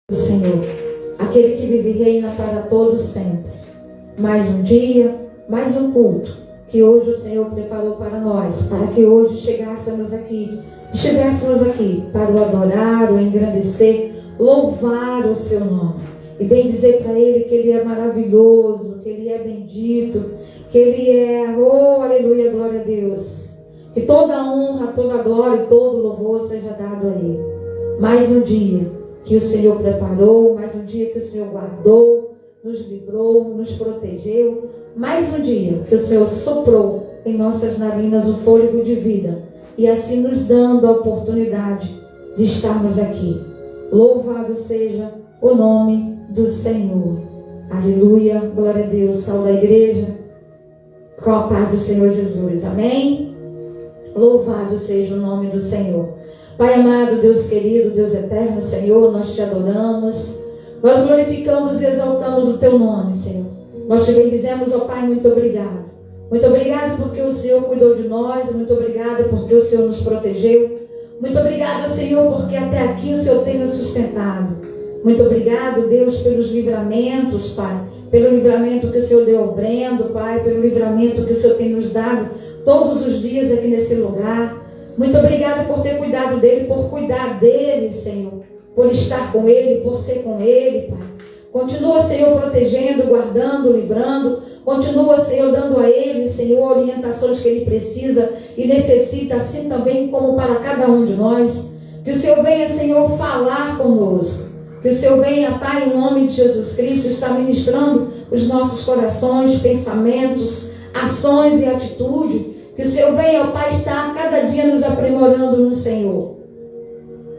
Senhor, aquele que vive e reina para todos sempre. Mais um dia, mais um culto que hoje o Senhor preparou para nós, para que hoje estivéssemos aqui para o adorar, o engrandecer, louvar o seu nome e bem dizer para Ele que Ele é maravilhoso, que Ele é bendito, que Ele é, oh aleluia, glória a Deus, que toda honra, toda glória e todo louvor seja dado a Ele. Mais um dia que o Senhor preparou, mais um dia que o Senhor guardou, nos livrou, nos protegeu, mais um dia que o Senhor soprou em nossas narinas o fôlego de vida e assim nos dando a oportunidade de estarmos aqui. Louvado seja o nome do Senhor. Aleluia, glória a Deus. Saúde a igreja com a paz do Senhor Jesus. Amém? Louvado seja o nome do Senhor. Pai amado, Deus querido, Deus eterno, Senhor, nós te adoramos, nós glorificamos e exaltamos o teu nome, Senhor. Nós te bendizemos, ó Pai, muito obrigado. Muito obrigado porque o Senhor cuidou de nós, muito obrigado porque o Senhor nos protegeu. Muito obrigado, Senhor, porque até aqui o Senhor tem nos sustentado. Muito obrigado, Deus, pelos livramentos, Pai, pelo livramento que o Senhor deu ao Brendo, Pai, pelo livramento que o Senhor tem nos dado todos os dias aqui nesse lugar. Muito obrigado por ter cuidado dele, por cuidar dele, Senhor, por estar com ele, por ser com ele, Pai. Continua, Senhor, protegendo, guardando, livrando. Continua, Senhor, dando a ele, Senhor, orientações que ele precisa e necessita, assim também como para cada um de nós. Que o Senhor venha, Senhor, falar conosco. Que o Senhor venha, Pai, em nome de Jesus Cristo, estar ministrando os nossos corações, pensamentos, ações e atitudes. Que o Senhor venha, ó Pai, estar cada dia nos aprimorando no Senhor.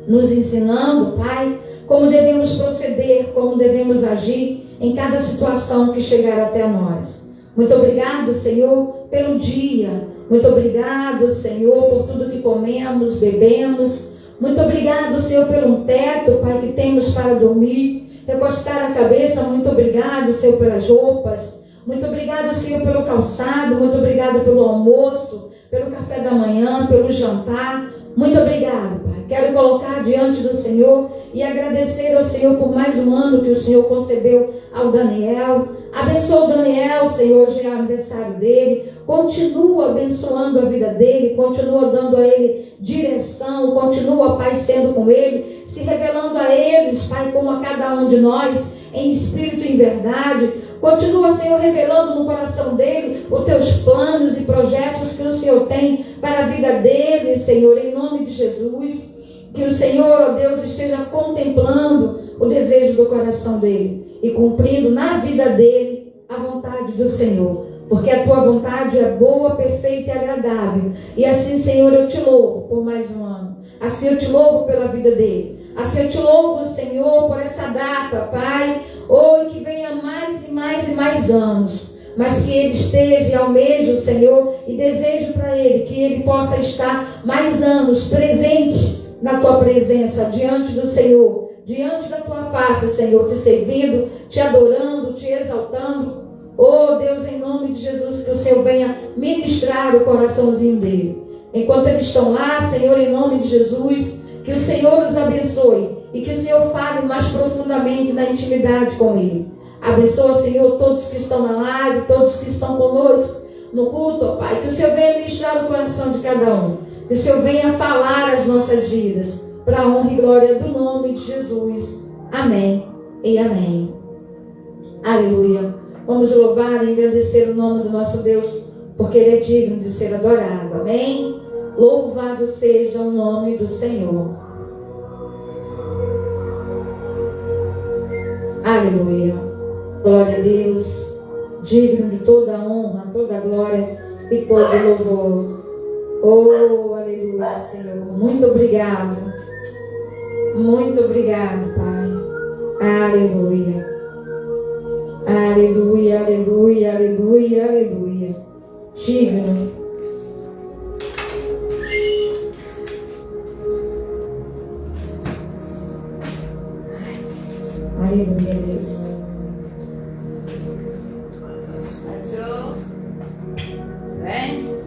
Nos ensinando, Pai, como devemos proceder, como devemos agir em cada situação que chegar até nós. Muito obrigado, Senhor, pelo dia. Muito obrigado, Senhor, por tudo que comemos, bebemos. Muito obrigado, Senhor, pelo teto, Pai, que temos para dormir, recostar a cabeça. Muito obrigado, Senhor, pelas roupas. Muito obrigado, Senhor, pelo calçado. Muito obrigado pelo almoço, pelo café da manhã, pelo jantar. Muito obrigado, Pai. Quero colocar diante do Senhor e agradecer ao Senhor por mais um ano que o Senhor concedeu ao Daniel. Abençoa o Daniel, Senhor, hoje é aniversário dele. Continua abençoando a vida dele, continua dando a ele direção, continua, Pai, sendo com ele, se revelando a eles, Pai, como a cada um de nós, em espírito e em verdade. Continua, Senhor, revelando no coração dele os teus planos e projetos que o Senhor tem para a vida dele, Senhor, em nome de Jesus. Que o Senhor, ó Deus, esteja contemplando o desejo do coração dele e cumprindo na vida dele a vontade do Senhor. Porque a tua vontade é boa, perfeita e agradável. E assim, Senhor, eu te louvo por mais um ano. Assim eu te louvo pela vida dele. Assim eu te louvo, Senhor, por essa data, Pai. Oh, que venha mais e mais e mais anos. Mas que ele esteja e almeje o Senhor e desejo para ele que ele possa estar mais anos presente na tua presença, diante do Senhor, diante da tua face, Senhor, te servindo, te adorando, te exaltando. Oh, Deus, em nome de Jesus, que o Senhor venha ministrar o coraçãozinho dele. Enquanto eles estão lá, Senhor, em nome de Jesus, que o Senhor os abençoe e que o Senhor fale mais profundamente na intimidade com ele. Abençoa, Senhor, todos que estão na live, todos que estão conosco no culto, ó Pai. Que o Senhor venha ministrar o coração de cada um. Que o Senhor venha falar as nossas vidas, para a honra e glória do nome de Jesus. Amém e amém. Aleluia. Vamos louvar e agradecer o nome do nosso Deus, porque Ele é digno de ser adorado. Amém? Louvado seja o nome do Senhor. Aleluia. Glória a Deus. Digno de toda a honra, toda a glória e todo o louvor. Oh, aleluia, Senhor. Muito obrigado. Muito obrigado, Pai. Aleluia. Aleluia, aleluia, aleluia, aleluia. Digno. Aleluia, Deus.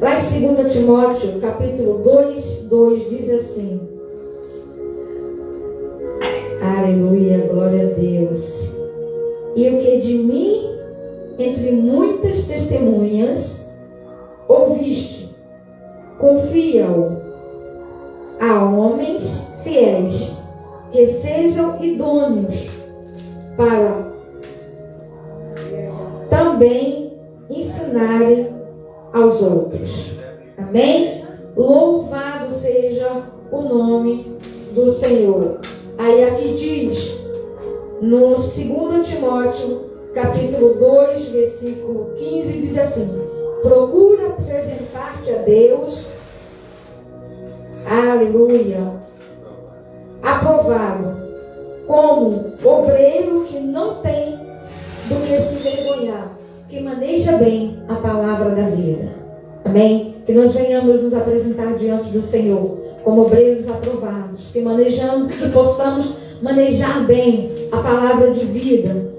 Lá em 2 Timóteo, capítulo 2 diz assim. Aleluia, glória Deus. E o que de mim, entre muitas testemunhas, ouviste, confia-o a homens fiéis, que sejam idôneos para também ensinarem aos outros. Amém? Louvado seja o nome do Senhor. Aí aqui diz, no 2 Timóteo, capítulo 2, versículo 15, diz assim: procura apresentar-te a Deus, aleluia, aprovado, como obreiro que não tem do que se envergonhar, que maneja bem a palavra da vida. Amém? Que nós venhamos nos apresentar diante do Senhor como obreiros aprovados, que possamos manejar bem a palavra de vida,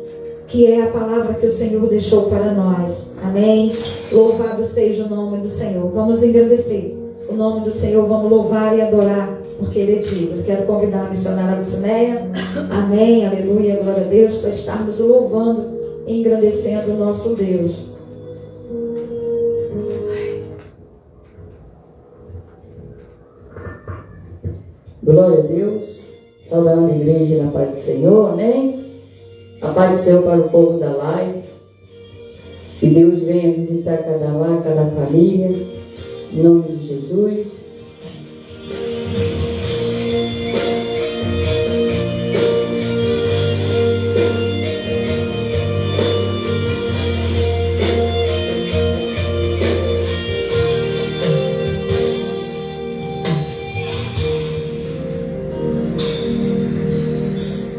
que é a palavra que o Senhor deixou para nós. Amém? Louvado seja o nome do Senhor. Vamos engrandecer o nome do Senhor, vamos louvar e adorar, porque Ele é digno. Quero convidar a missionária Lucinéia. Amém, aleluia, glória a Deus, para estarmos louvando e engrandecendo o nosso Deus. Glória a Deus, saudando a igreja na paz do Senhor, amém? A paz do Senhor para o povo da live. Que Deus venha visitar cada lar, cada família, em nome de Jesus.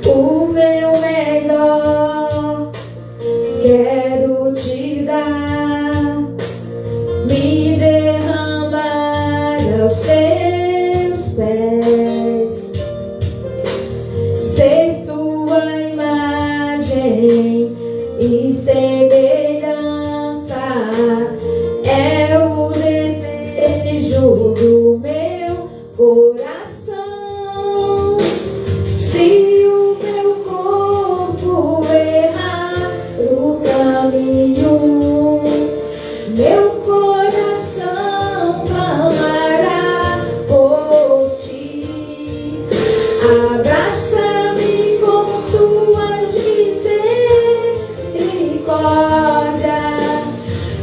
O meu melhor quero te dar, me derramar aos teus pés, ser tua imagem e semelhança, é o desejo do meu coração. Se o meu corpo errar o caminho, meu coração clamará por ti. Abraça-me com tuas misericórdias,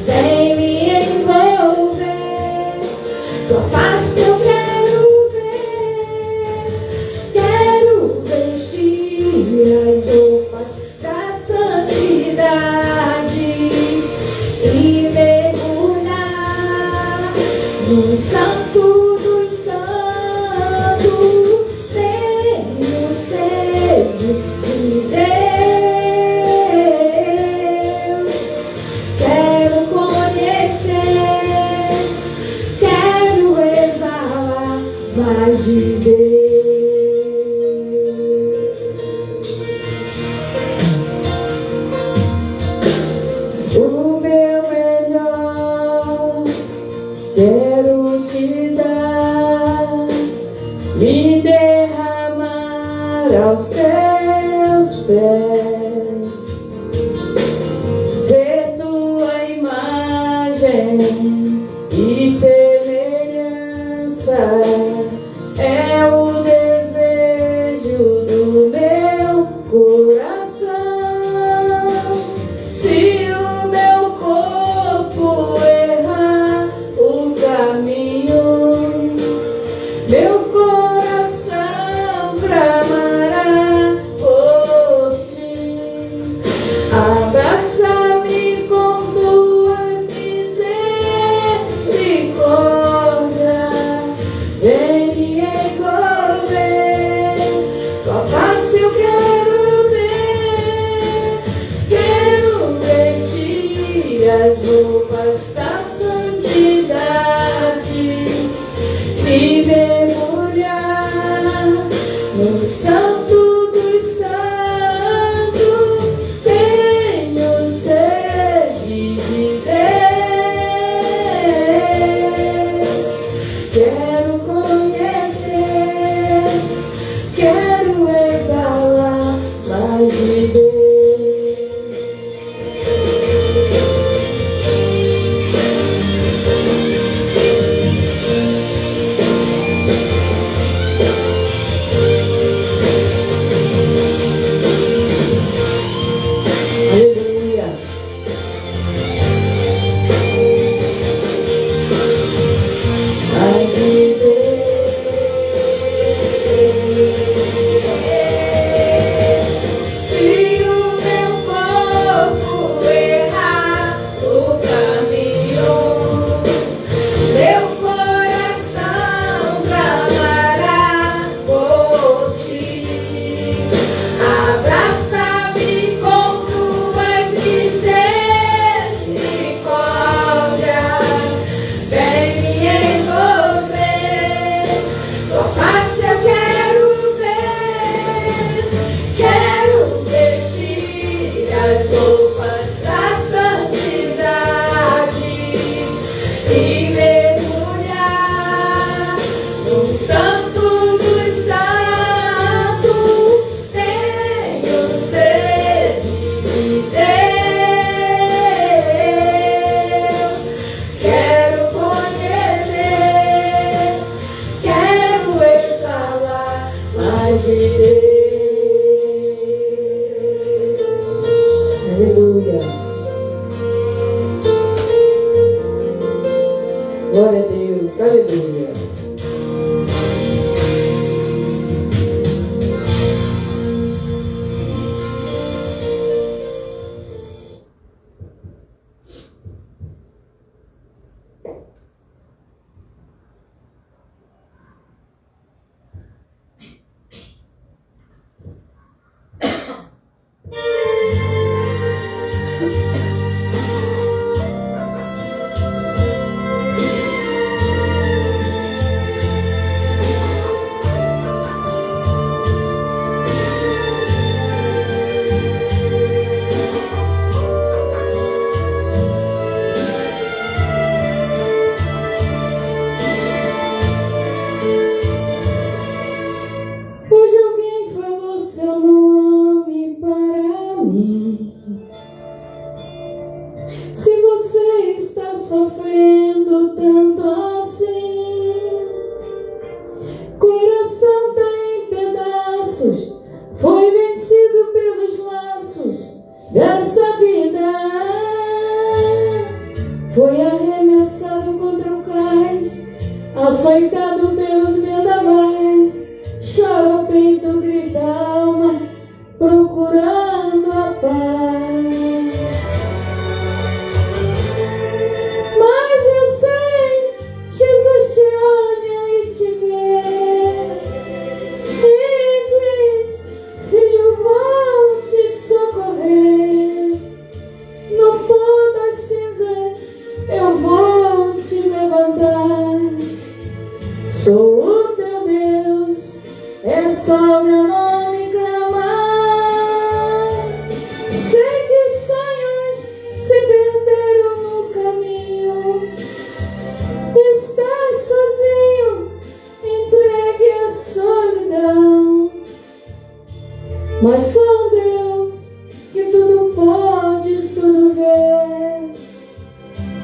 vem me envolver, tua face eu quero ver, quero vestir as roupas da santidade e mergulhar no santo dos santos. Tenho sede de Deus, quero conhecer, quero exalar mais de Deus. vencido pelos laços dessa vida, foi arremessado contra o cais, açoitado pelos vendavais, chora o peito, grita a alma, procurando a paz. Mas eu sei, Jesus te olha e te vê, e diz: filho, vou te socorrer. No pó das cinzas eu vou te levantar. Sou o teu Deus, é só meu nome clamar. Sei que os sonhos se perderam no caminho. Estás sozinho, entregue à solidão. Mas sou um Deus que tudo pode, tudo vê.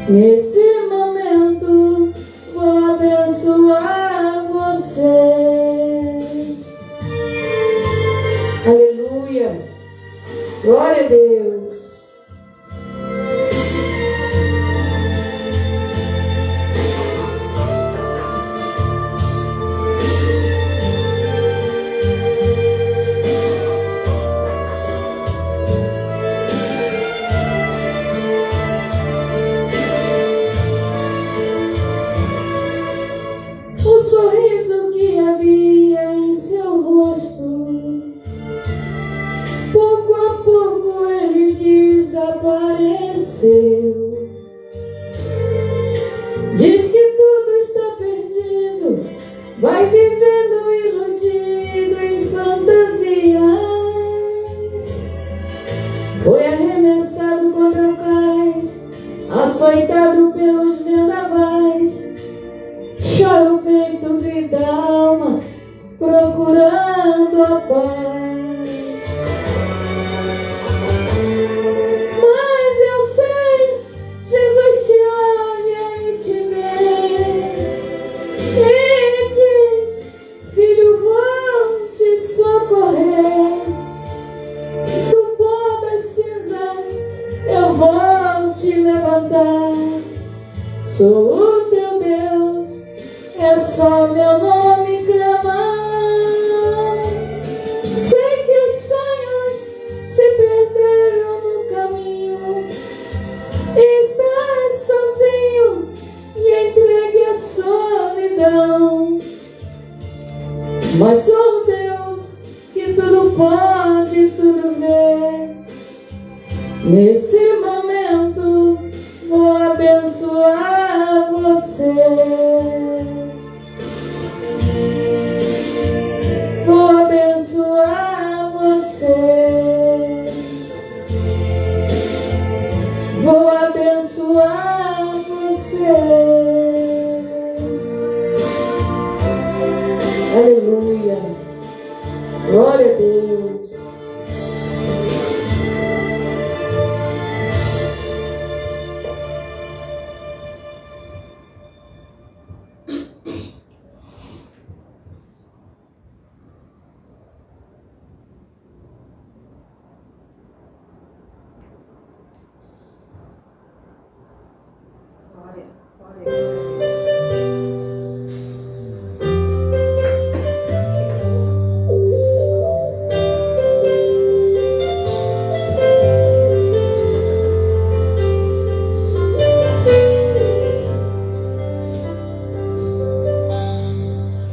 Nesse momento vou abençoar você. Aleluia. Glória a Deus. O sorriso que havia em seu rosto, pouco a pouco ele desapareceu. Diz que tudo está perdido, vai vivendo iludido em fantasias. Foi arremessado contra o cais, açoitado pelos vendavais, chora o peito, grita a alma, procurando a paz. Mas eu sei, Jesus te olha e te vê, e diz: filho, vou te socorrer. Do pó das cinzas eu vou te levantar. Sou o teu Deus, é só meu nome clamar. Sei que os sonhos se perderam no caminho. Estás sozinho e entregue à solidão. Mas sou um Deus que tudo pode, tudo vê. Nesse momento vou abençoar você. Vou abençoar você. Vou abençoar você. Aleluia. Glória a Deus.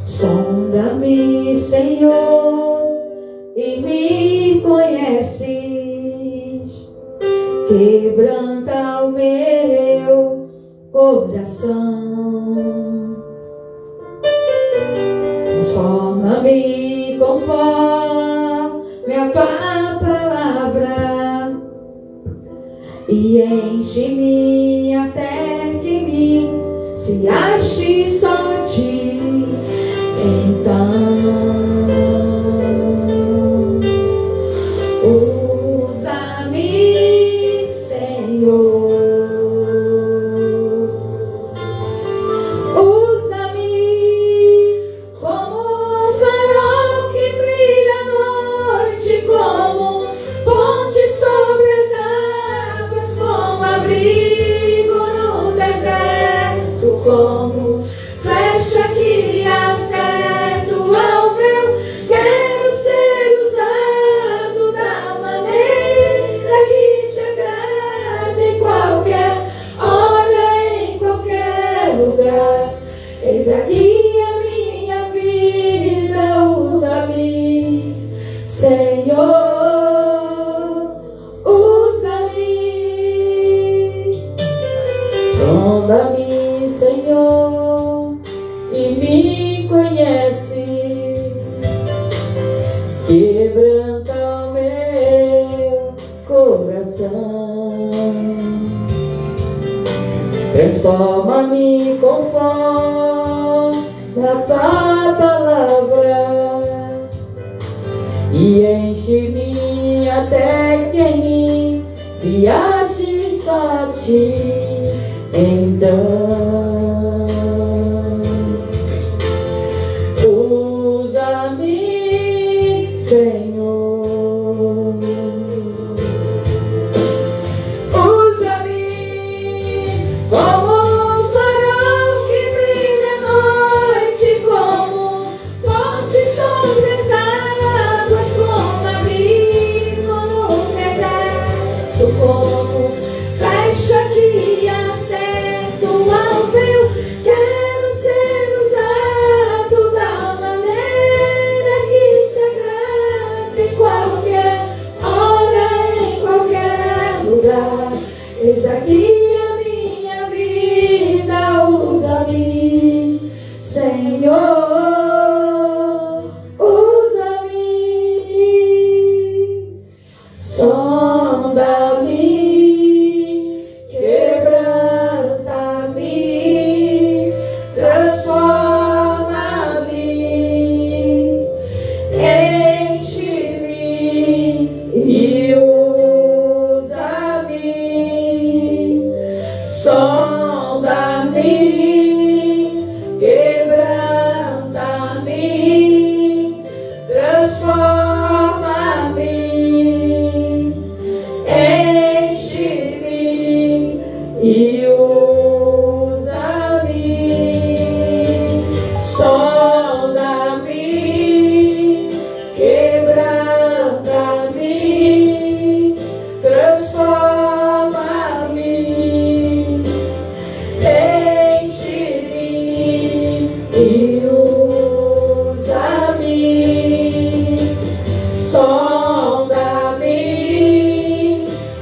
Sonda-me, Senhor, e me conheces. Quebranta o meu coração. Transforma-me conforme a tua palavra e enche-me até que me se ache só a ti. Então, usa-me, Senhor, usa-me como um farol que brilha à noite, como usa-me. Sonda-me, Senhor, e me conhece. Quebranta o meu coração. Transforma-me conforme a tua palavra e enche-me até que em mim se ache só ti. Então usa-me, Senhor. Usa-me como um farol que brilha à noite, como fonte sobre as águas, como abrigo no deserto, como flecha que acerta o alvo. Quero ser usado da maneira que te agrada, em qualquer hora, em qualquer lugar. Eis aqui a minha vida, usa-me, Senhor, usa-me. Sonda-me, quebranta-me, transforma-me, enche-me e usa-me. Sonda-me, quebranta-me, transforma-me, enche-me e usa-me. Sonda-me, quebranta-me, transforma-me, enche-me e usa-me. Sonda-me,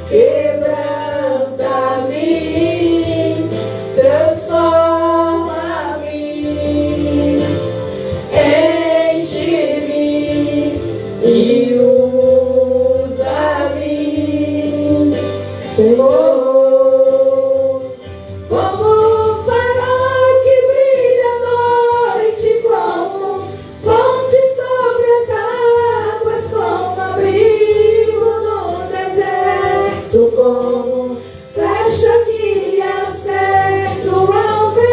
quebranta-me, transforma-me, enche-me e usa-me, Senhor. Como um farol que brilha à noite, como fonte sobre as águas, como abrigo no deserto, como flecha que acerta o alvo.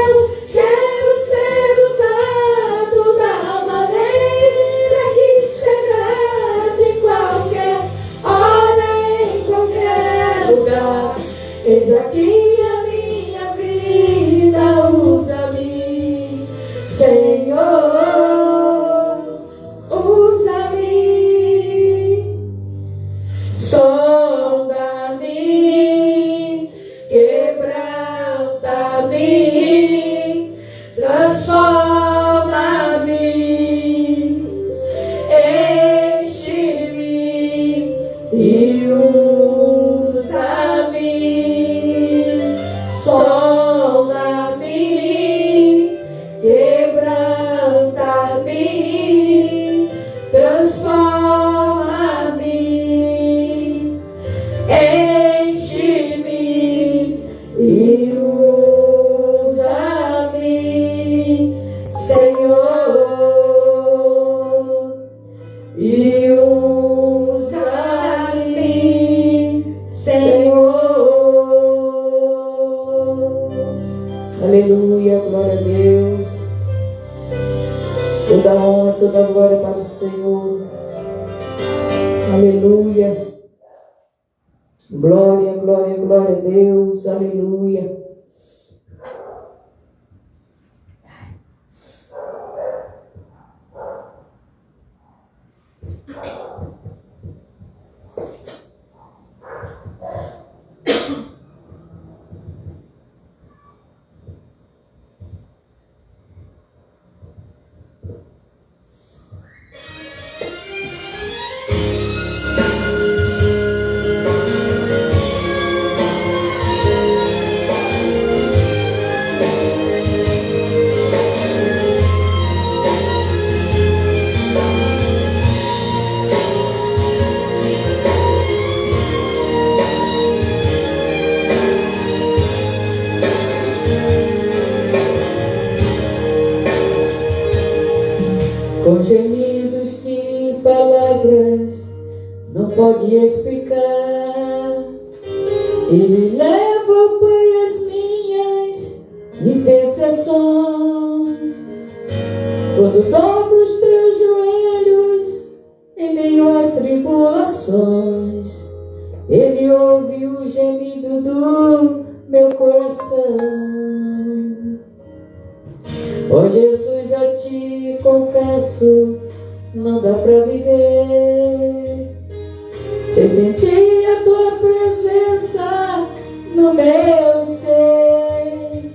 Quero ser usado da maneira que te agrada, em qualquer hora, em qualquer lugar. Eis aqui a minha vida, usa-me, Senhor, usa-me. Sonda-me, quebranta-me, transforma-me, enche-me e usa-me. Sonda-me, quebranta-me, transforma-me, enche-me e usa-me, Senhor, e usa-me, Senhor. Aleluia, glória a Deus. Toda honra, toda glória para o Senhor. Aleluia. Glória, glória, glória a Deus. Aleluia. pode explicar. Ele leva, Pai, as minhas intercessões. Quando dobro os teus joelhos em meio às tribulações, Ele ouve o gemido do meu coração. Ó Jesus, a Ti confesso, não dá pra viver sem sentir a Tua presença no meu ser.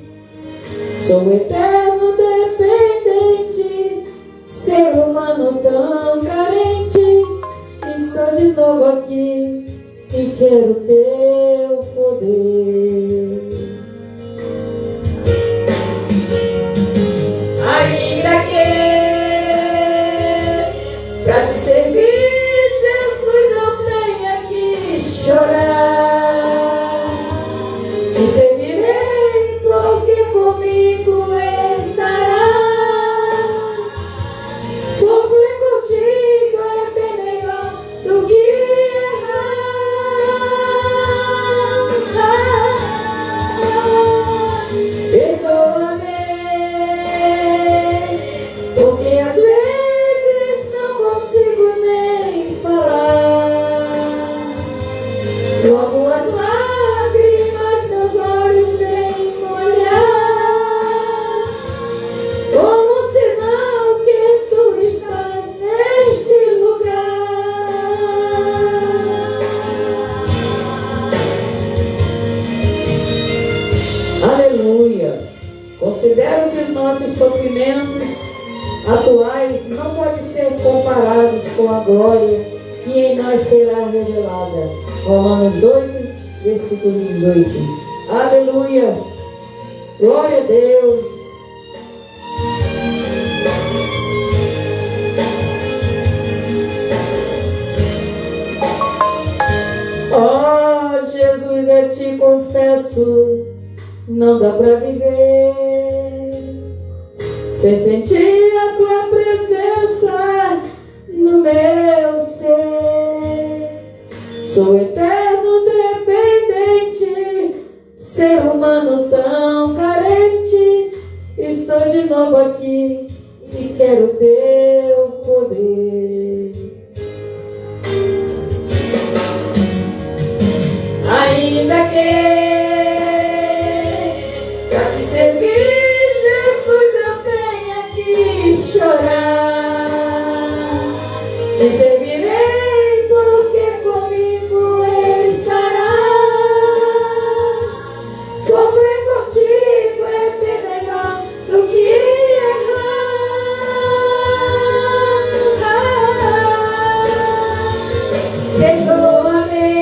Sou eterno dependente, ser humano tão carente. Estou de novo aqui e quero Teu poder. Ainda que pra Te servir, Jesus, eu tenha que chorar, Te servirei porque comigo estarás. Sofrer contigo é bem melhor do que errar. Perdoa-me, porque às vezes não consigo nem falar. Logo as lágrimas meus olhos vêm molhar, como sinal que Tu estás neste lugar. Aleluia! Considero que os nossos sofrimentos atuais não podem ser comparados com a glória que em nós será revelada. Romanos 8, versículo 18. Aleluia! Glória a Deus! Oh, Jesus, eu Te confesso, não dá pra viver sem sentir a Tua presença no meu ser. Sou eterno dependente, ser humano tão carente. Estou de novo aqui e quero Teu poder. Ainda que pra Te servir, Jesus, eu tenha que chorar, Te servirei porque comigo estarás. Sofrer contigo é bem melhor do que errar. Perdoa-me,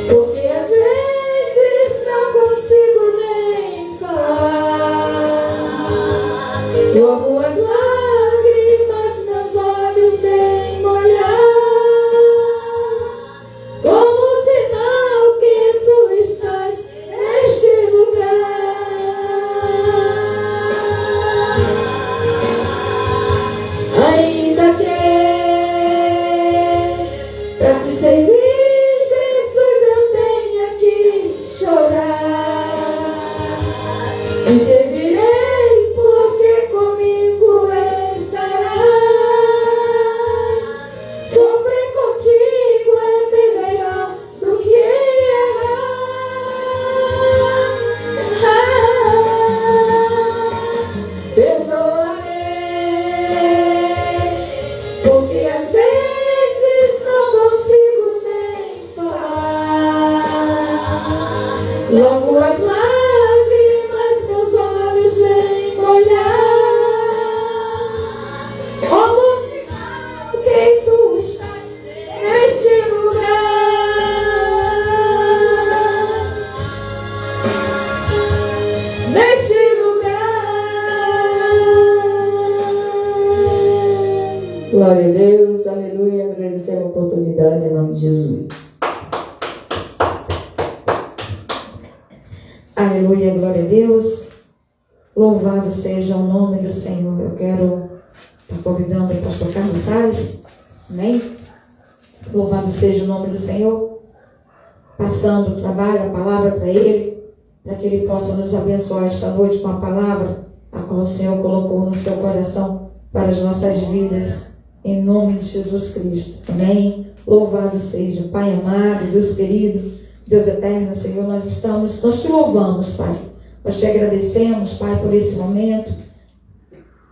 porque às vezes não consigo nem falar. Logo as lágrimas meus olhos vêm molhar, como sinal que Tu estás neste lugar. Ainda que pra Te servir, Jesus, eu tenha que chorar, Te servirei porque comigo estarás. Sofrer contigo é bem melhor do que errar. Perdoa-me, porque às vezes não consigo nem falar. Logo as lágrimas meus olhos vêm molhar, como sinal que Tu estás neste lugar. Neste lugar. Glória a Deus, aleluia. Agradecemos a oportunidade em nome de Jesus. Aleluia, glória a Deus. Louvado seja o nome do Senhor. Eu quero estar convidando o pastor Carlos Salles, amém? Louvado seja o nome do Senhor. Passando o trabalho, a palavra para Ele, para que Ele possa nos abençoar esta noite com a palavra, a qual o Senhor colocou no seu coração para as nossas vidas, em nome de Jesus Cristo. Amém. Louvado seja, Pai amado, Deus querido, Deus eterno, Senhor, nós te louvamos, Pai. Nós te agradecemos, Pai, por esse momento.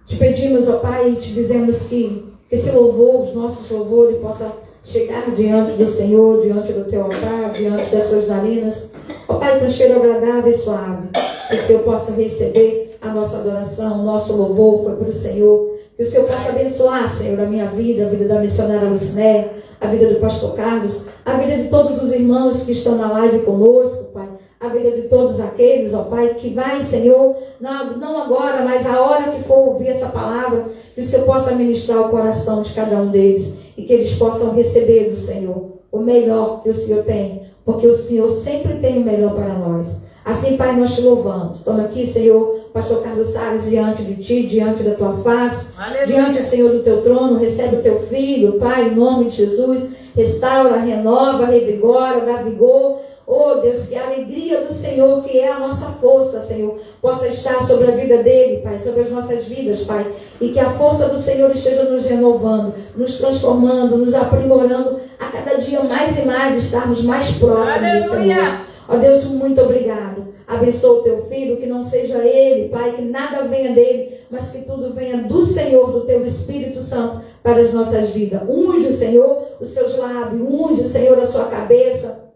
Te pedimos, ó Pai, e te dizemos que esse louvor, os nossos louvores, possa chegar diante do Senhor, diante do teu altar, diante das suas narinas. Ó Pai, com cheiro agradável e suave, que o Senhor possa receber a nossa adoração, o nosso louvor foi para o Senhor. Que o Senhor possa abençoar, Senhor, a minha vida, a vida da missionária Lucinéia, a vida do pastor Carlos, a vida de todos os irmãos que estão na live conosco, Pai. A vida de todos aqueles, ó Pai, que vai, Senhor, não agora, mas a hora que for ouvir essa palavra, que o Senhor possa ministrar o coração de cada um deles e que eles possam receber do Senhor o melhor que o Senhor tem, porque o Senhor sempre tem o melhor para nós. Assim, Pai, nós te louvamos. Toma aqui, Senhor, pastor Carlos Salles, diante de ti, diante da tua face, aleluia. Diante, Senhor, do teu trono, recebe o teu filho, Pai, em nome de Jesus, restaura, renova, revigora, dá vigor. Oh Deus, que a alegria do Senhor, que é a nossa força, Senhor, possa estar sobre a vida dele, Pai, sobre as nossas vidas, Pai. E que a força do Senhor esteja nos renovando, nos transformando, nos aprimorando, a cada dia mais e mais, estarmos mais próximos do Senhor. Ó Deus, muito obrigado. Abençoa o teu filho, que não seja ele, Pai, que nada venha dele, mas que tudo venha do Senhor, do teu Espírito Santo, para as nossas vidas. Unge, Senhor, os seus lábios, unge, Senhor, a sua cabeça.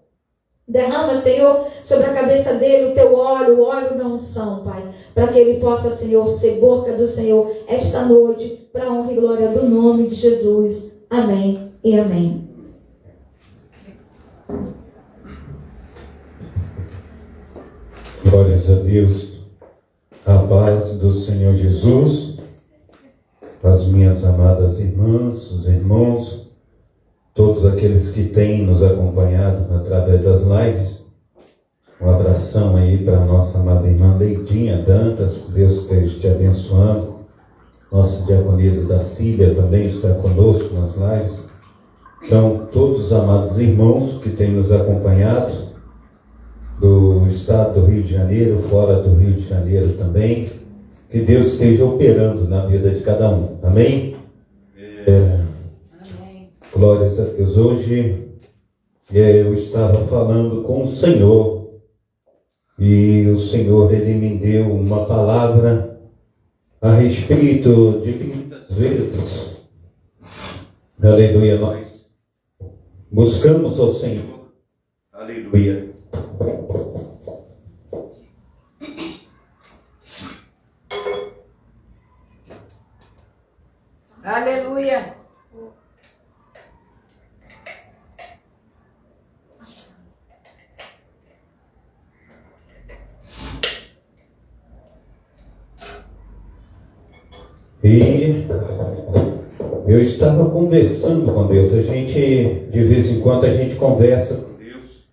Derrama, Senhor, sobre a cabeça dele o teu óleo, o óleo da unção, Pai, para que ele possa, Senhor, ser boca do Senhor esta noite, para a honra e glória do nome de Jesus. Amém e amém. Glórias a Deus, a paz do Senhor Jesus, as minhas amadas irmãs, os irmãos, todos aqueles que têm nos acompanhado através das lives. Um abração aí para a nossa amada irmã Leidinha Dantas, Deus esteja te abençoando. Nossa diaconisa da Síria também está conosco nas lives. Então, todos os amados irmãos que têm nos acompanhado, do estado do Rio de Janeiro, fora do Rio de Janeiro também, que Deus esteja operando na vida de cada um. Amém? Glórias a Deus. Hoje eu estava falando com o Senhor e o Senhor, Ele me deu uma palavra a respeito de que muitas vezes, aleluia, nós buscamos ao Senhor, aleluia. Aleluia. E eu estava conversando com Deus. De vez em quando, a gente conversa com Deus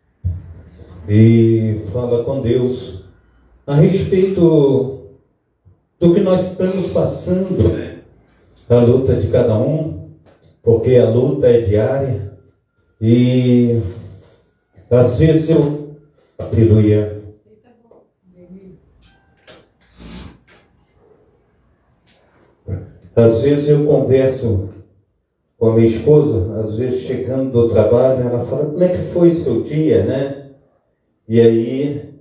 e fala com Deus a respeito do que nós estamos passando, né? A luta de cada um, porque a luta é diária. E às vezes aleluia, às vezes eu converso com a minha esposa, às vezes chegando do trabalho, ela fala, como é que foi seu dia, né? E aí,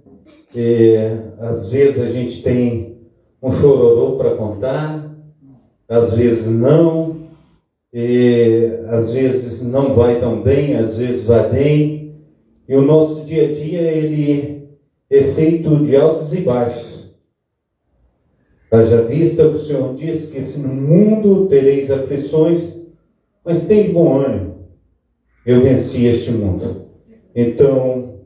às vezes a gente tem um chororô para contar, às vezes não, às vezes não vai tão bem, às vezes vai bem. E o nosso dia a dia, ele é feito de altos e baixos. Haja vista que o Senhor diz que no mundo tereis aflições, mas tem de bom ânimo. Eu venci este mundo. Então,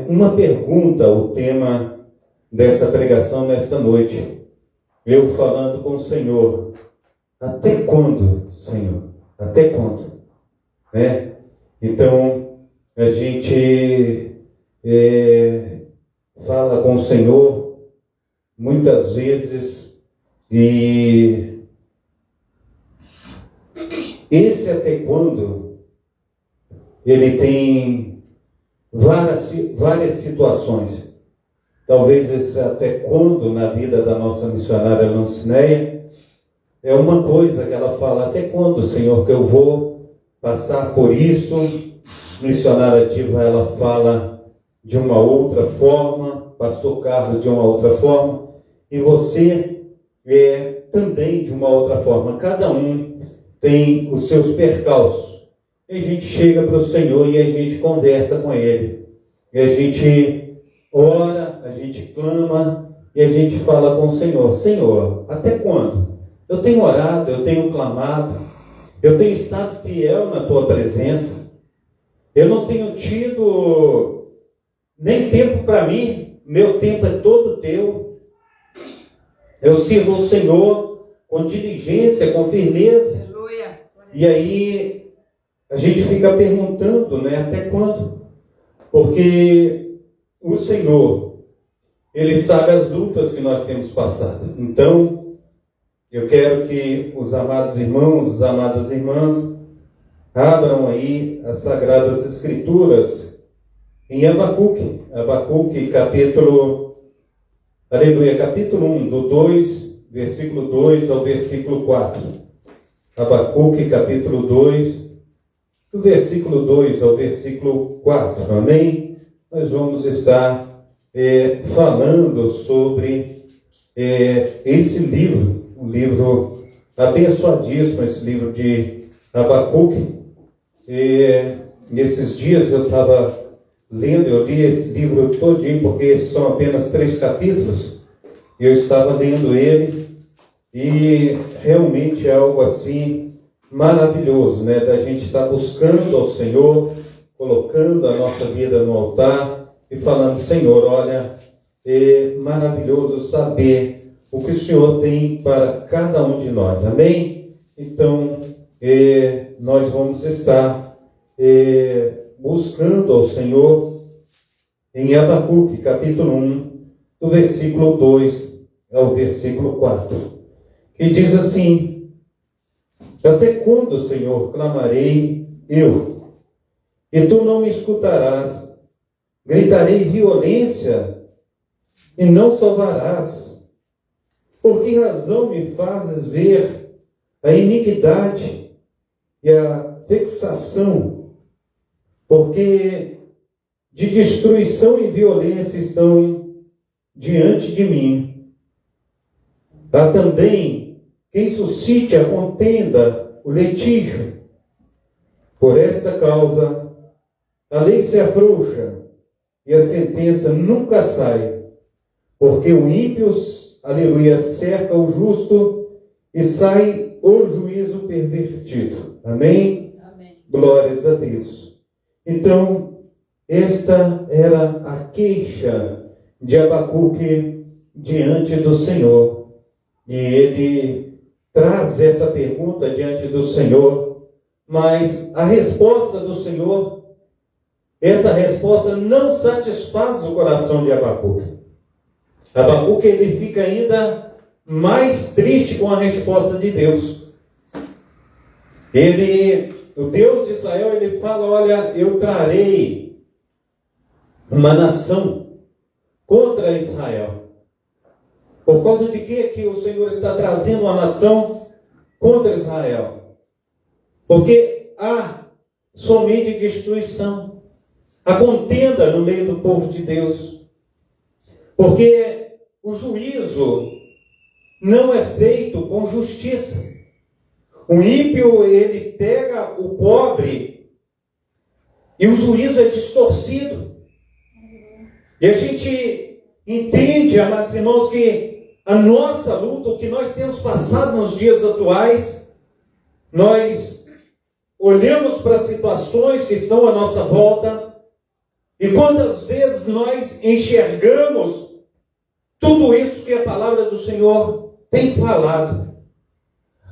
uma pergunta, o tema dessa pregação nesta noite. Eu falando com o Senhor. Até quando, Senhor? Até quando? Né? Então, a gente fala com o Senhor muitas vezes, e esse até quando ele tem várias situações. Talvez esse até quando na vida da nossa missionária Lancineia, é uma coisa que ela fala, até quando, Senhor, que eu vou passar por isso? Missionária Diva, ela fala de uma outra forma, pastor Carlos de uma outra forma, e você também de uma outra forma. Cada um tem os seus percalços. E a gente chega para o Senhor e a gente conversa com Ele. E a gente ora, a gente clama e a gente fala com o Senhor. Senhor, até quando? Eu tenho orado, eu tenho clamado, eu tenho estado fiel na Tua presença. Eu não tenho tido nem tempo para mim, meu tempo é todo Teu. Eu sirvo o Senhor com diligência, com firmeza. Aleluia. E aí a gente fica perguntando, né, até quando? Porque o Senhor, Ele sabe as lutas que nós temos passado. Então, eu quero que os amados irmãos, as amadas irmãs, abram aí as Sagradas Escrituras em Abacuque, capítulo 1, do 2, versículo 2 ao versículo 4. Abacuque, capítulo 2, do versículo 2 ao versículo 4. Amém? Nós vamos estar falando sobre esse livro, um livro abençoadíssimo, esse livro de Abacuque. Nesses dias eu estava lendo, eu li esse livro todinho, porque são apenas 3 capítulos, e eu estava lendo ele, e realmente é algo assim maravilhoso, né? Da gente estar buscando ao Senhor, colocando a nossa vida no altar, e falando, Senhor, olha, é maravilhoso saber o que o Senhor tem para cada um de nós, amém? Então, nós vamos estar buscando ao Senhor em Abacuque, capítulo 1, do versículo 2 ao versículo 4, que diz assim: até quando, Senhor, clamarei eu, e tu não me escutarás? Gritarei violência, e não salvarás. Por que razão me fazes ver a iniquidade e a vexação? Porque de destruição e violência estão diante de mim. Há também quem suscite a contenda, o litígio. Por esta causa, a lei se afrouxa e a sentença nunca sai. Porque o ímpio, aleluia, cerca o justo e sai o juízo pervertido. Amém? Amém. Glórias a Deus. Então, esta era a queixa de Abacuque diante do Senhor. E ele traz essa pergunta diante do Senhor, mas a resposta do Senhor, essa resposta não satisfaz o coração de Abacuque. Abacuque, ele fica ainda mais triste com a resposta de Deus. O Deus de Israel, ele fala, olha, eu trarei uma nação contra Israel. Por causa de que o Senhor está trazendo uma nação contra Israel? Porque há somente destruição, a contenda no meio do povo de Deus. Porque o juízo não é feito com justiça. O ímpio, ele pega o pobre e o juízo é distorcido. E a gente entende, amados irmãos, que a nossa luta, o que nós temos passado nos dias atuais, nós olhamos para as situações que estão à nossa volta, e quantas vezes nós enxergamos tudo isso que a palavra do Senhor tem falado.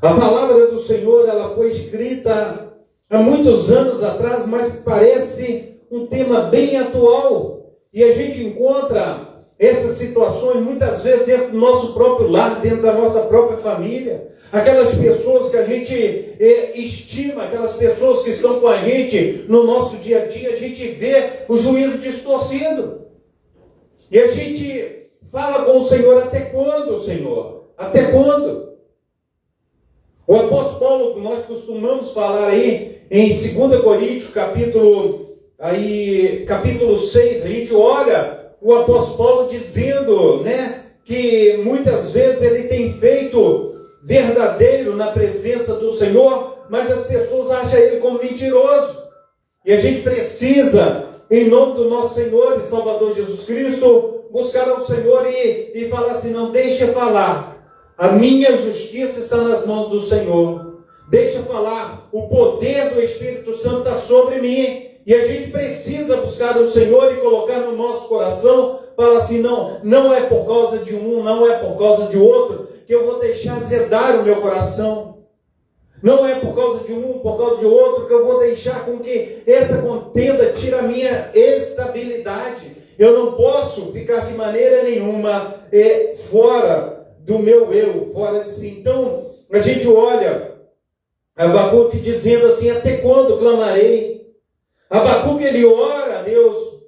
A palavra do Senhor, ela foi escrita há muitos anos atrás, mas parece um tema bem atual. E a gente encontra essas situações, muitas vezes dentro do nosso próprio lar, dentro da nossa própria família. Aquelas pessoas que a gente estima, aquelas pessoas que estão com a gente no nosso dia a dia, a gente vê o juízo distorcido. E a gente fala com o Senhor: até quando, Senhor? Até quando? O apóstolo Paulo, nós costumamos falar aí em 2 Coríntios, capítulo 6, a gente olha o apóstolo Paulo dizendo, que muitas vezes ele tem feito verdadeiro na presença do Senhor, mas as pessoas acham ele como mentiroso. E a gente precisa, em nome do nosso Senhor e Salvador Jesus Cristo, buscar ao Senhor e falar assim: não, deixa falar. A minha justiça está nas mãos do Senhor. Deixa falar. O poder do Espírito Santo está sobre mim. E a gente precisa buscar o Senhor e colocar no nosso coração, falar assim: não é por causa de um, não é por causa de outro, que eu vou deixar azedar o meu coração. Não é por causa de um, por causa de outro, que eu vou deixar com que essa contenda tire a minha estabilidade. Eu não posso ficar de maneira nenhuma fora do meu eu, fora de si. Então, a gente olha Abacuque dizendo assim: até quando clamarei? Abacuque, ele ora a Deus,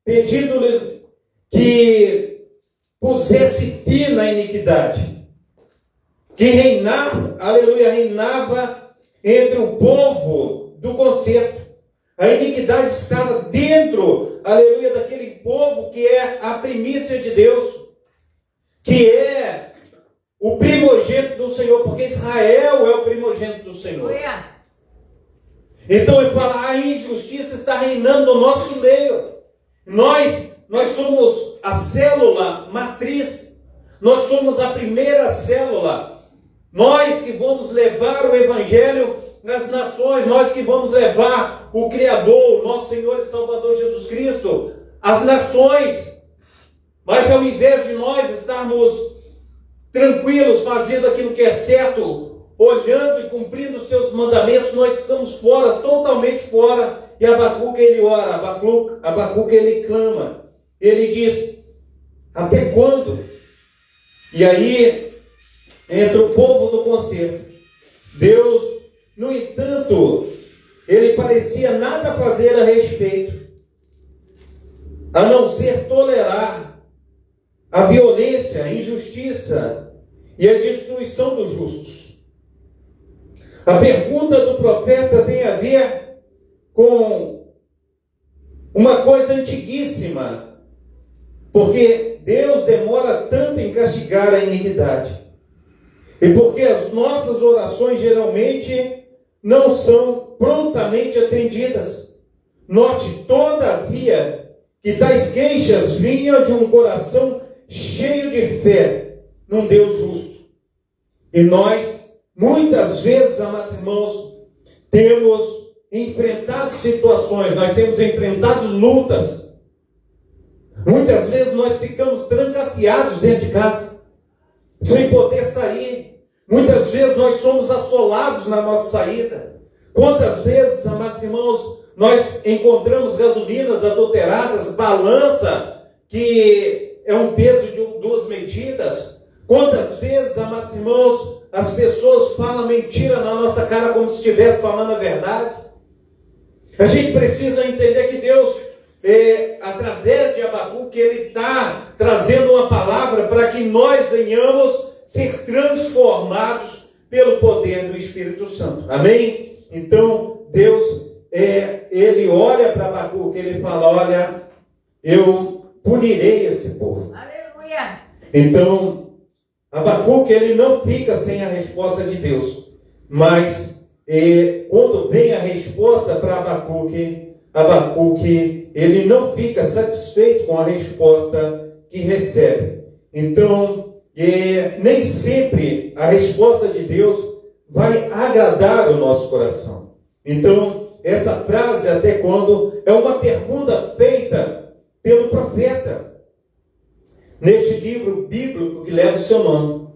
pedindo-lhe que pusesse fim na iniquidade, que reinava entre o povo do concerto. A iniquidade estava dentro, daquele povo que é a primícia de Deus, que é o primogênito do Senhor, porque Israel é o primogênito do Senhor. Então ele fala: a injustiça está reinando no nosso meio. Nós somos a célula matriz, nós somos a primeira célula, nós que vamos levar o Evangelho às nações, nós que vamos levar o Criador, o nosso Senhor e Salvador Jesus Cristo, às nações. Mas ao invés de nós estarmos tranquilos, fazendo aquilo que é certo, olhando e cumprindo os teus mandamentos, nós estamos fora, totalmente fora. E Abacuque, ele ora, Abacuque, ele clama, ele diz: até quando? E aí entra o povo do concerto. Deus, no entanto, ele parecia nada fazer a respeito, a não ser tolerar a violência, a injustiça e a destruição dos justos. A pergunta do profeta tem a ver com uma coisa antiguíssima, porque Deus demora tanto em castigar a iniquidade, e porque as nossas orações geralmente não são prontamente atendidas. Note, todavia, que tais queixas vinham de um coração cheio de fé num Deus justo. E nós, muitas vezes, amados irmãos, temos enfrentado situações, nós temos enfrentado lutas. Muitas vezes nós ficamos trancafiados dentro de casa, sem poder sair. Muitas vezes nós somos assolados na nossa saída. Quantas vezes, amados irmãos, nós encontramos gasolinas adulteradas, balança que é um peso de 2 medidas. Quantas vezes, amados irmãos, as pessoas falam mentira na nossa cara como se estivesse falando a verdade. A gente precisa entender que Deus, através de Abacuque, ele está trazendo uma palavra para que nós venhamos ser transformados pelo poder do Espírito Santo. Amém? Então, Deus, ele olha para Abacuque, ele fala: olha, eu punirei esse povo. Aleluia! Então, Abacuque, ele não fica sem a resposta de Deus, mas quando vem a resposta para Abacuque, ele não fica satisfeito com a resposta que recebe. Então, nem sempre a resposta de Deus vai agradar o nosso coração. Então, essa frase, até quando, é uma pergunta feita pelo profeta neste livro bíblico que leva o seu nome,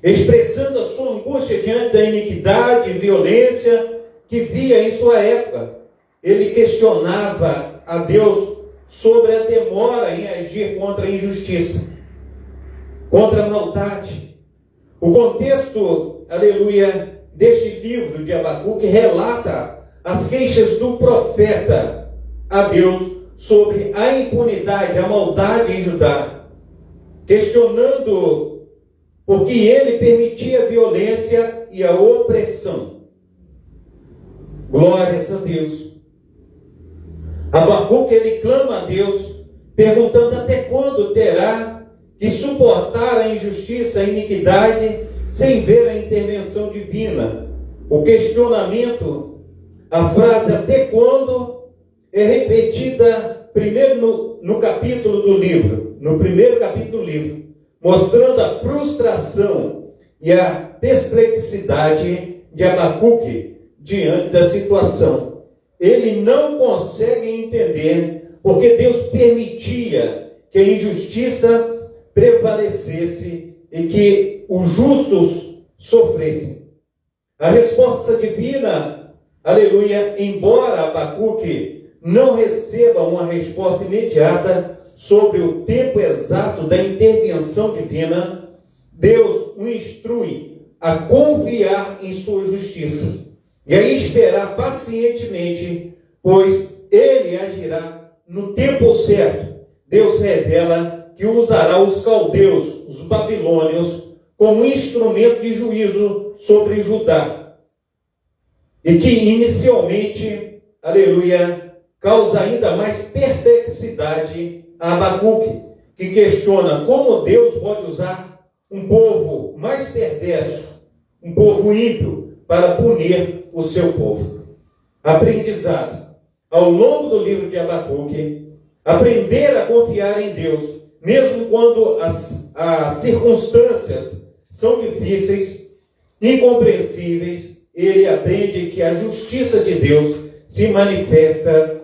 expressando a sua angústia diante da iniquidade e violência que via em sua época. Ele questionava a Deus sobre a demora em agir contra a injustiça, contra a maldade. O contexto, aleluia, deste livro de Abacuque relata as queixas do profeta a Deus sobre a impunidade, a maldade em Judá, questionando por que ele permitia a violência e a opressão. Glórias a Deus. Abacuque, ele clama a Deus, perguntando até quando terá que suportar a injustiça, a iniquidade, sem ver a intervenção divina. O questionamento, a frase até quando, é repetida primeiro no capítulo do livro, no primeiro capítulo do livro, mostrando a frustração e a perplexidade de Abacuque diante da situação. Ele não consegue entender porque Deus permitia que a injustiça prevalecesse e que os justos sofressem. A resposta divina, aleluia, embora Abacuque não receba uma resposta imediata sobre o tempo exato da intervenção divina, Deus o instrui a confiar em sua justiça e a esperar pacientemente, pois ele agirá no tempo certo. Deus revela que usará os caldeus, os babilônios, como instrumento de juízo sobre Judá. E que inicialmente, aleluia, causa ainda mais perplexidade a Abacuque, que questiona como Deus pode usar um povo mais perverso, um povo ímpio, para punir o seu povo. Aprendizado. Ao longo do livro de Abacuque, aprender a confiar em Deus, mesmo quando as circunstâncias são difíceis, incompreensíveis, ele aprende que a justiça de Deus se manifesta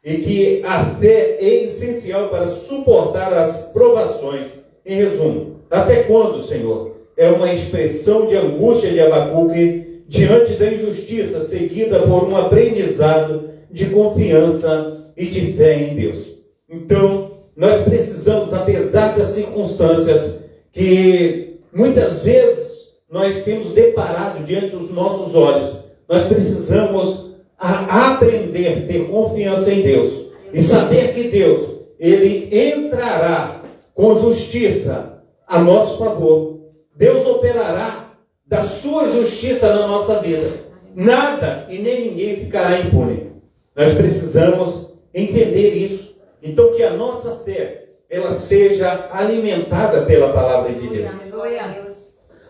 e que a fé é essencial para suportar as provações. Em resumo, até quando, Senhor? É uma expressão de angústia de Abacuque diante da injustiça, seguida por um aprendizado de confiança e de fé em Deus. Então, nós precisamos, apesar das circunstâncias que muitas vezes nós temos deparado diante dos nossos olhos, nós precisamos aprender a ter confiança em Deus e saber que Deus, ele entrará com justiça a nosso favor. Deus operará da sua justiça na nossa vida. Nada e nem ninguém ficará impune. Nós precisamos entender isso. Então, que a nossa fé, ela seja alimentada pela palavra de Deus.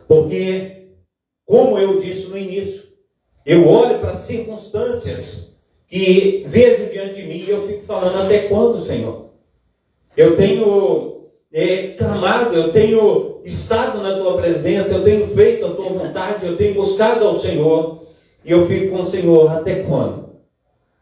Porque, como eu disse no início, eu olho para as circunstâncias que vejo diante de mim e eu fico falando, até quando, Senhor? Eu tenho clamado, eu tenho estado na Tua presença, eu tenho feito a Tua vontade, eu tenho buscado ao Senhor, e eu fico com o Senhor, até quando?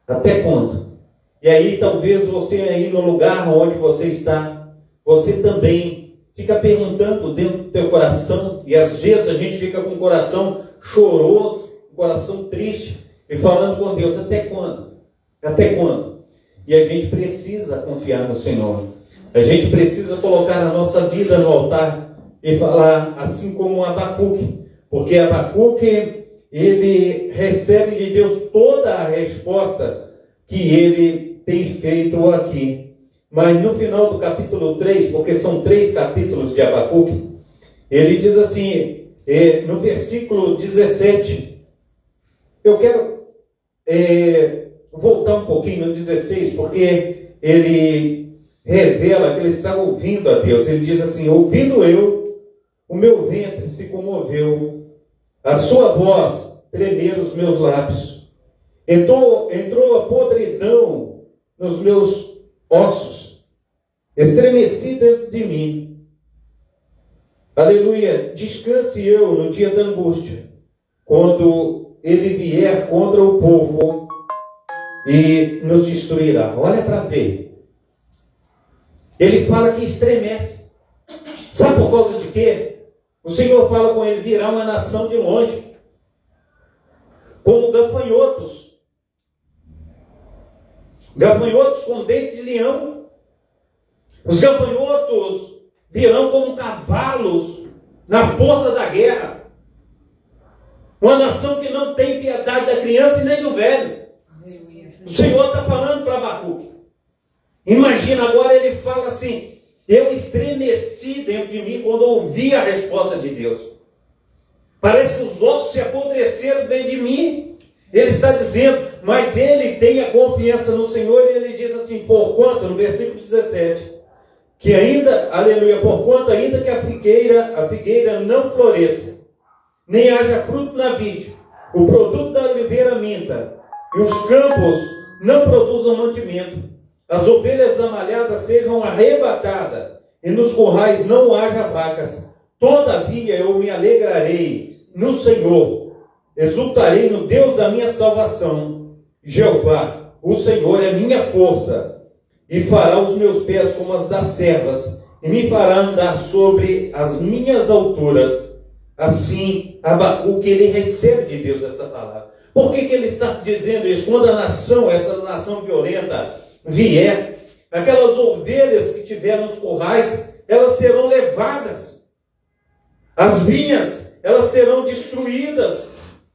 Até quando? E aí talvez você aí no lugar onde você está, você também fica perguntando dentro do teu coração, e às vezes a gente fica com o coração choroso, o coração triste, e falando com Deus, até quando? Até quando? E a gente precisa confiar no Senhor. A gente precisa colocar a nossa vida no altar e falar assim como Abacuque, porque Abacuque, ele recebe de Deus toda a resposta que ele tem feito aqui. Mas no final do capítulo 3, porque são 3 capítulos de Abacuque, ele diz assim, no versículo 17, eu quero voltar um pouquinho no 16, porque ele revela que ele está ouvindo a Deus. Ele diz assim, ouvindo eu, o meu ventre se comoveu, a sua voz tremeram os meus lábios. Entrou a podridão nos meus ossos, estremeci dentro de mim. Aleluia, descanse eu no dia da angústia, quando ele vier contra o povo e nos destruirá. Olha para ver. Ele fala que estremece. Sabe por causa de quê? O Senhor fala com ele, virá uma nação de longe, como gafanhotos. Gafanhotos com dente de leão. Os gafanhotos virão como cavalos na força da guerra. Uma nação que não tem piedade da criança e nem do velho. O Senhor está falando para Abacuque. Imagina, agora ele fala assim: eu estremeci dentro de mim quando ouvi a resposta de Deus. Parece que os ossos se apodreceram dentro de mim. Ele está dizendo, mas ele tem a confiança no Senhor, e ele diz assim: porquanto, no versículo 17, que ainda, aleluia, porquanto ainda que a figueira não floresça, nem haja fruto na vide, o produto da oliveira minta, e os campos não produzam mantimento, as ovelhas da malhada sejam arrebatadas, e nos currais não haja vacas, todavia eu me alegrarei no Senhor, exultarei no Deus da minha salvação. Jeová, o Senhor é minha força, e fará os meus pés como as das servas, e me fará andar sobre as minhas alturas. Assim, Abacuque, ele recebe de Deus essa palavra. Por que ele está dizendo isso? Quando a nação, essa nação violenta, vier, aquelas ovelhas que tiveram nos currais, elas serão levadas. As vinhas, elas serão destruídas.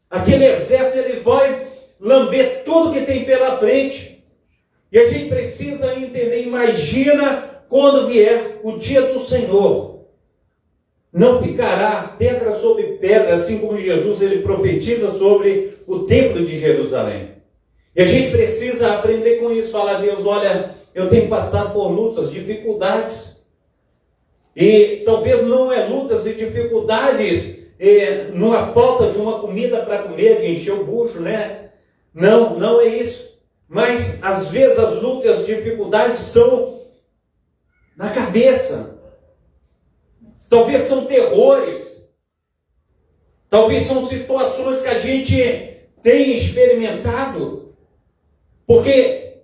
Aquele exército, ele vai lamber tudo que tem pela frente. E a gente precisa entender, imagina quando vier o dia do Senhor. Não ficará pedra sobre pedra, assim como Jesus ele profetiza sobre o templo de Jerusalém. E a gente precisa aprender com isso, falar a Deus: olha, eu tenho passado por lutas, dificuldades. E talvez não é lutas e dificuldades numa falta de uma comida para comer, de encher o bucho, né? Não é isso. Mas às vezes as lutas e as dificuldades são na cabeça. Talvez são terrores. Talvez são situações que a gente tem experimentado. Porque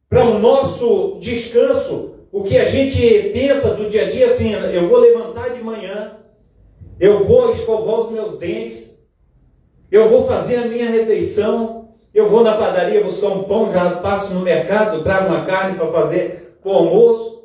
para o nosso descanso, o que a gente pensa do dia a dia, assim, eu vou levantar de manhã, eu vou escovar os meus dentes, eu vou fazer a minha refeição, eu vou na padaria buscar um pão, já passo no mercado, trago uma carne para fazer o almoço,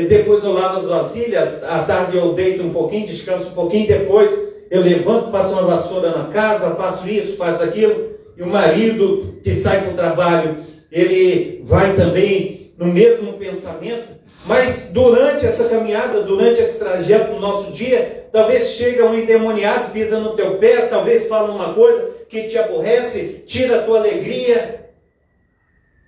depois eu lavo as vasilhas, à tarde eu deito um pouquinho, descanso um pouquinho, depois eu levanto, passo uma vassoura na casa, faço isso, faço aquilo, e o marido que sai para o trabalho, ele vai também no mesmo pensamento. Mas durante essa caminhada, durante esse trajeto do nosso dia, talvez chega um endemoniado, pisa no teu pé, talvez fala uma coisa que te aborrece, tira a tua alegria.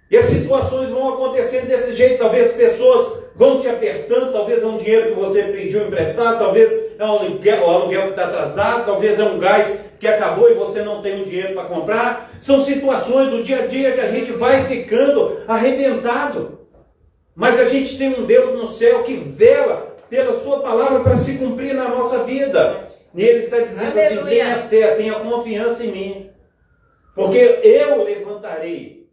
E as situações vão acontecendo desse jeito. Talvez pessoas vão te apertando, talvez é um dinheiro que você pediu emprestado, talvez é o aluguel que está atrasado, talvez é um gás que acabou e você não tem o dinheiro para comprar. São situações do dia a dia que a gente vai ficando arrebentado. Mas a gente tem um Deus no céu que vela pela sua palavra para se cumprir na nossa vida. E Ele está dizendo assim: tenha fé, tenha confiança em mim. Porque eu levantarei.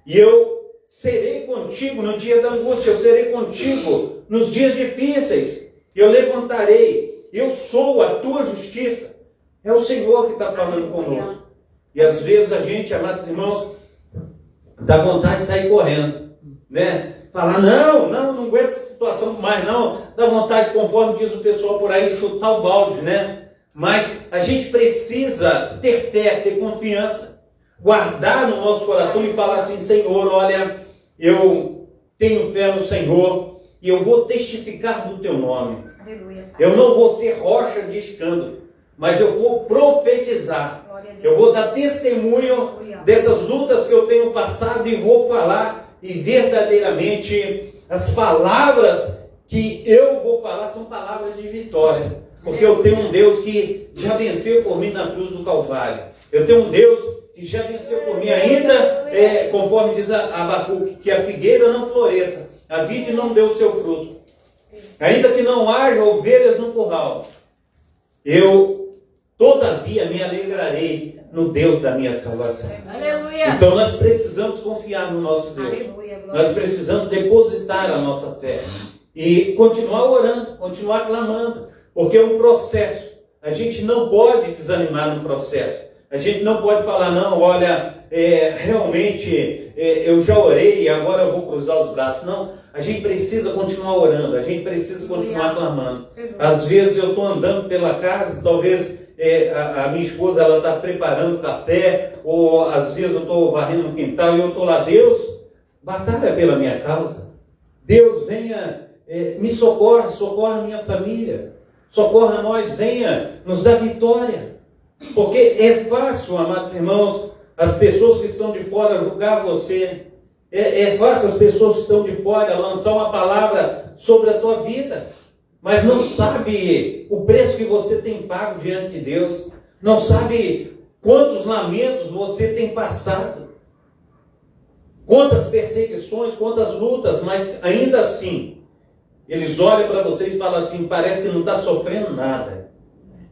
E eu serei contigo no dia da angústia. Eu serei contigo nos dias difíceis. Eu levantarei. Eu sou a tua justiça. É o Senhor que está falando conosco. E às vezes a gente, amados irmãos, dá vontade de sair correndo, né? Falar, não aguento essa situação mais não. Dá vontade, conforme diz o pessoal por aí, chutar o balde, né? Mas a gente precisa ter fé, ter confiança, guardar no nosso coração e falar assim: Senhor, olha, eu tenho fé no Senhor e eu vou testificar do teu nome. Aleluia. Eu não vou ser rocha de escândalo, mas eu vou profetizar. Eu vou dar testemunho dessas lutas que eu tenho passado e vou falar. E verdadeiramente as palavras que eu vou falar são palavras de vitória. Porque eu tenho um Deus que já venceu por mim na cruz do Calvário. Eu tenho um Deus que já venceu por mim ainda, conforme diz Abacuque, que a figueira não floresça, a vide não dê o seu fruto. Ainda que não haja ovelhas no curral, eu todavia me alegrarei no Deus da minha salvação. Aleluia. Então nós precisamos confiar no nosso Deus. Aleluia, nós precisamos depositar a nossa fé. E continuar orando, continuar clamando. Porque é um processo. A gente não pode desanimar no processo. A gente não pode falar, não, olha, realmente eu já orei e agora eu vou cruzar os braços. Não, a gente precisa continuar orando, a gente precisa continuar clamando. Às vezes eu estou andando pela casa, talvez a minha esposa está preparando café, ou às vezes eu estou varrendo no quintal e eu estou lá, Deus, batalha pela minha causa. Deus, venha, me socorre a minha família, socorra a nós, venha nos dar vitória. Porque é fácil, amados irmãos, as pessoas que estão de fora julgar você. É fácil as pessoas que estão de fora lançar uma palavra sobre a tua vida, mas não sabe o preço que você tem pago diante de Deus, não sabe quantos lamentos você tem passado, quantas perseguições, quantas lutas, mas ainda assim, eles olham para você e falam assim, parece que não está sofrendo nada,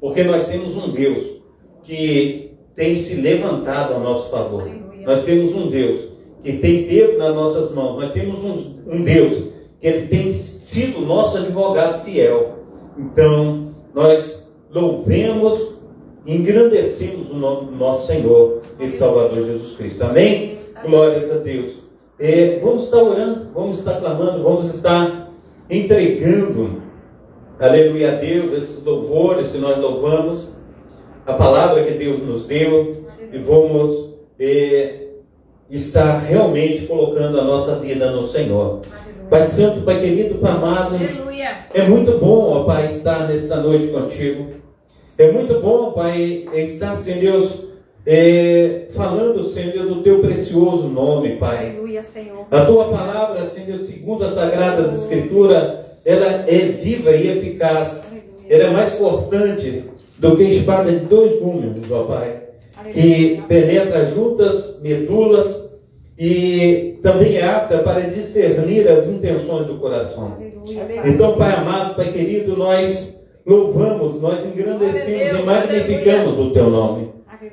porque nós temos um Deus que tem se levantado a nosso favor. Nós temos um Deus que tem pego nas nossas mãos. Nós temos um Deus que ele tem sido nosso advogado fiel. Então, nós louvemos, engrandecemos o nome do nosso Senhor e Salvador Jesus Cristo. Amém? Glórias a Deus. Vamos estar orando, vamos estar clamando, vamos estar entregando, aleluia, a Deus, esses louvores que nós louvamos, a palavra que Deus nos deu, e vamos estar realmente colocando a nossa vida no Senhor. Pai Santo, Pai querido, Pai amado, é muito bom, ó Pai, estar nesta noite contigo. É muito bom, Pai, estar, Senhor Deus, falando, Senhor Deus, do teu precioso nome, Pai. Aleluia, Senhor. A tua palavra, Senhor Deus, segundo as Sagradas Escrituras, ela é viva e eficaz. Ela é mais cortante do que espada de 2 gumes, ó Pai, que penetra juntas, medulas, e também é apta para discernir as intenções do coração. Então, Pai amado, Pai querido, nós louvamos, nós engrandecemos e magnificamos o Teu nome.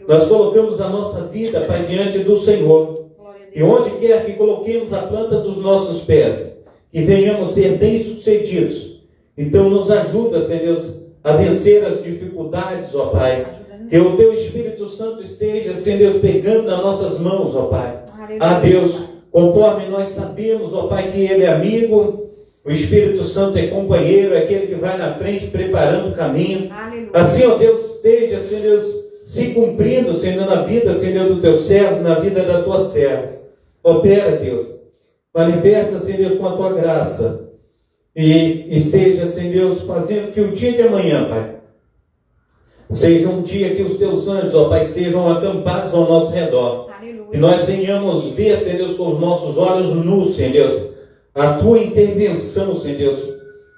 Nós colocamos a nossa vida, Pai, diante do Senhor. E onde quer que coloquemos a planta dos nossos pés, que venhamos ser bem-sucedidos. Então, nos ajuda, Senhor Deus, a vencer as dificuldades, ó Pai. Que o Teu Espírito Santo esteja, Senhor Deus, pegando nas nossas mãos, ó Pai. Ah, Deus, conforme nós sabemos, ó Pai, que Ele é amigo, o Espírito Santo é companheiro, é aquele que vai na frente preparando o caminho. Assim, ó Deus, esteja, Senhor Deus, se cumprindo, Senhor, na vida, Senhor, do Teu servo, na vida da Tua serva. Opera, Deus. Manifesta, Senhor Deus, com a Tua graça. E esteja, Senhor Deus, fazendo que o dia de amanhã, Pai, seja um dia que os Teus anjos, ó Pai, estejam acampados ao nosso redor. Aleluia. E nós venhamos ver, Senhor Deus, com os nossos olhos nus, Senhor Deus, a Tua intervenção, Senhor Deus,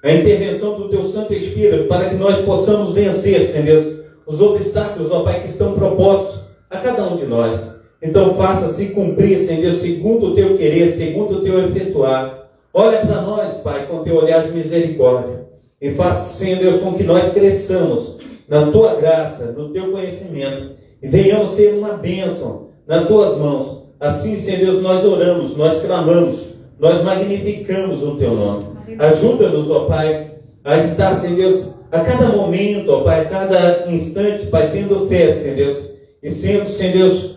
a intervenção do Teu Santo Espírito, para que nós possamos vencer, Senhor Deus, os obstáculos, ó Pai, que estão propostos a cada um de nós. Então faça-se cumprir, Senhor Deus, segundo o Teu querer, segundo o Teu efetuar. Olha para nós, Pai, com Teu olhar de misericórdia. E faça, Senhor Deus, com que nós cresçamos na Tua graça, no Teu conhecimento. E venhamos ser uma bênção nas Tuas mãos. Assim, Senhor Deus, nós oramos, nós clamamos, nós magnificamos o Teu nome. Ajuda-nos, ó Pai, a estar, Senhor Deus, a cada momento, ó Pai, a cada instante, Pai, tendo fé, Senhor Deus, e sendo, Senhor Deus,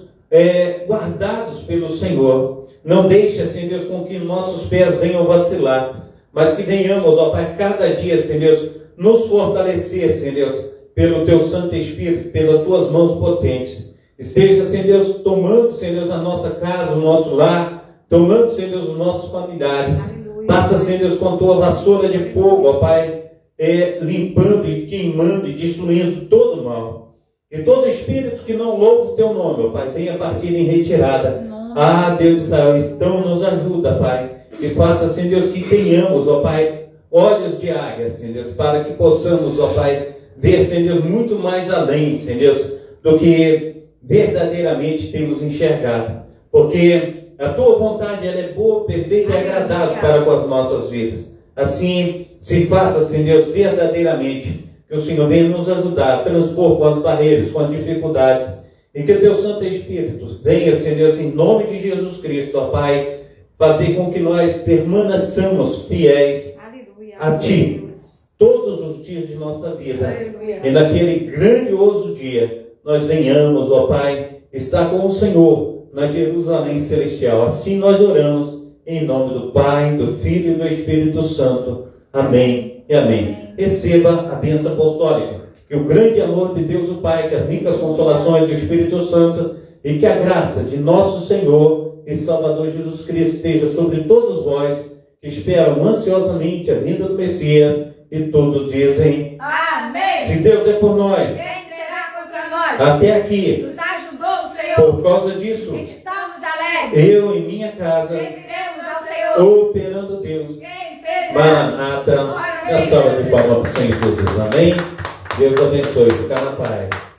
guardados pelo Senhor. Não deixa, Senhor Deus, com que nossos pés venham vacilar, mas que venhamos, ó Pai, cada dia, Senhor Deus, nos fortalecer, Senhor Deus, pelo Teu Santo Espírito, pelas Tuas mãos potentes. Esteja, Senhor Deus, tomando, Senhor Deus, a nossa casa, o nosso lar, tomando, Senhor Deus, os nossos familiares. Aleluia. Passa, Senhor Deus, com a Tua vassoura de fogo, ó Pai, limpando e queimando e destruindo todo o mal. E todo espírito que não louva o Teu nome, ó Pai, venha partir em retirada. Ah, Deus de Israel, então nos ajuda, Pai, e faça, Senhor Deus, que tenhamos, ó Pai, olhos de águia, Senhor Deus, para que possamos, ó Pai, ver, Senhor Deus, muito mais além, Senhor Deus, do que verdadeiramente temos enxergado, porque a Tua vontade, ela é boa, perfeita e agradável para com as nossas vidas. Assim, se faça, Senhor Deus, verdadeiramente, que o Senhor venha nos ajudar a transpor com as barreiras, com as dificuldades, e que o Teu Santo Espírito venha, Senhor Deus, em nome de Jesus Cristo, ó Pai, fazer com que nós permaneçamos fiéis a Ti todos os dias de nossa vida. Aleluia. E naquele grandioso dia, nós venhamos, ó Pai, estar com o Senhor na Jerusalém Celestial. Assim nós oramos, em nome do Pai, do Filho e do Espírito Santo. Amém e amém. Receba a bênção apostólica. Que o grande amor de Deus o Pai, que as ricas consolações do Espírito Santo e que a graça de nosso Senhor e Salvador Jesus Cristo esteja sobre todos vós que esperam ansiosamente a vinda do Messias, e todos dizem amém. Se Deus é por nós, Quem será contra nós? Até aqui, nos ajudou o Senhor. Por causa disso, estamos alegres. Eu e minha casa serviremos ao Senhor, operando Deus. Quem Maranata. A salva de palmas para o Senhor Jesus. Amém. Deus abençoe. Fica na paz.